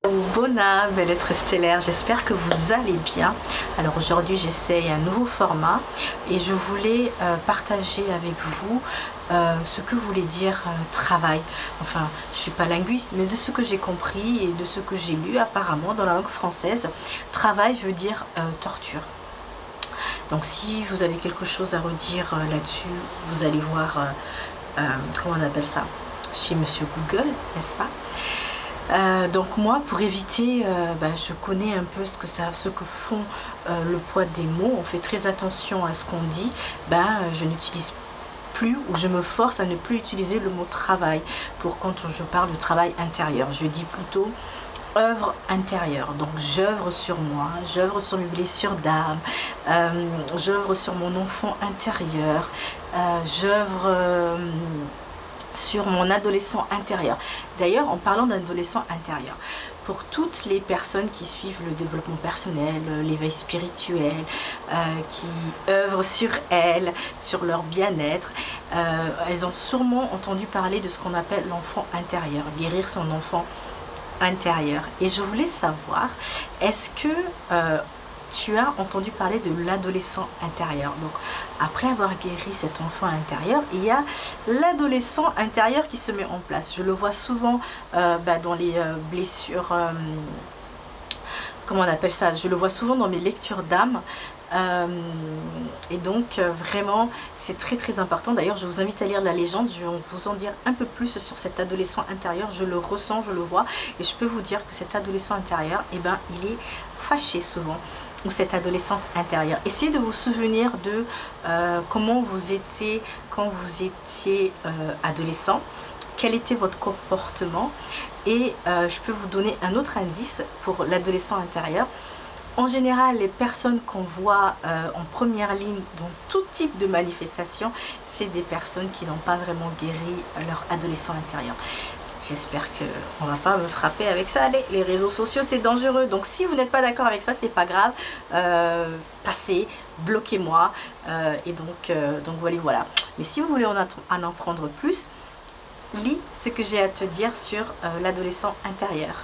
Bona, bel être stellaire, j'espère que vous allez bien. Alors aujourd'hui j'essaye un nouveau format et je voulais partager avec vous ce que voulait dire travail. Enfin, je suis pas linguiste, mais de ce que j'ai compris et de ce que j'ai lu apparemment dans la langue française, travail veut dire torture. Donc si vous avez quelque chose à redire là-dessus, vous allez voir, comment on appelle ça, chez Monsieur Google, n'est-ce pas? Donc moi, pour éviter, je connais un peu ce que font le poids des mots. On fait très attention à ce qu'on dit. Je n'utilise plus, ou je me force à ne plus utiliser le mot travail pour quand je parle de travail intérieur. Je dis plutôt œuvre intérieure. Donc j'œuvre sur moi, j'œuvre sur mes blessures d'âme, j'œuvre sur mon enfant intérieur, j'œuvre sur mon adolescent intérieur. D'ailleurs, en parlant d'adolescent intérieur, pour toutes les personnes qui suivent le développement personnel, l'éveil spirituel, qui œuvrent sur elles, sur leur bien-être, elles ont sûrement entendu parler de ce qu'on appelle l'enfant intérieur, guérir son enfant intérieur. Et je voulais savoir, est-ce que tu as entendu parler de l'adolescent intérieur? Donc après avoir guéri cet enfant intérieur, il y a l'adolescent intérieur qui se met en place. Je le vois souvent dans les blessures, comment on appelle ça, je le vois souvent dans mes lectures d'âme. Et donc vraiment c'est très important. D'ailleurs je vous invite à lire la légende, je vais vous en dire un peu plus sur cet adolescent intérieur. Je le ressens, je le vois, et je peux vous dire que cet adolescent intérieur, il est fâché souvent, ou cette adolescente intérieure. Essayez de vous souvenir de comment vous étiez quand vous étiez adolescent, quel était votre comportement, et je peux vous donner un autre indice pour l'adolescent intérieur. En général, les personnes qu'on voit en première ligne dans tout type de manifestation, c'est des personnes qui n'ont pas vraiment guéri leur adolescent intérieur. J'espère qu'on ne va pas me frapper avec ça. Allez, les réseaux sociaux, c'est dangereux. Donc, si vous n'êtes pas d'accord avec ça, c'est pas grave. Passez, bloquez-moi. Donc voilà. Mais si vous voulez en apprendre plus, lis ce que j'ai à te dire sur l'adolescent intérieur.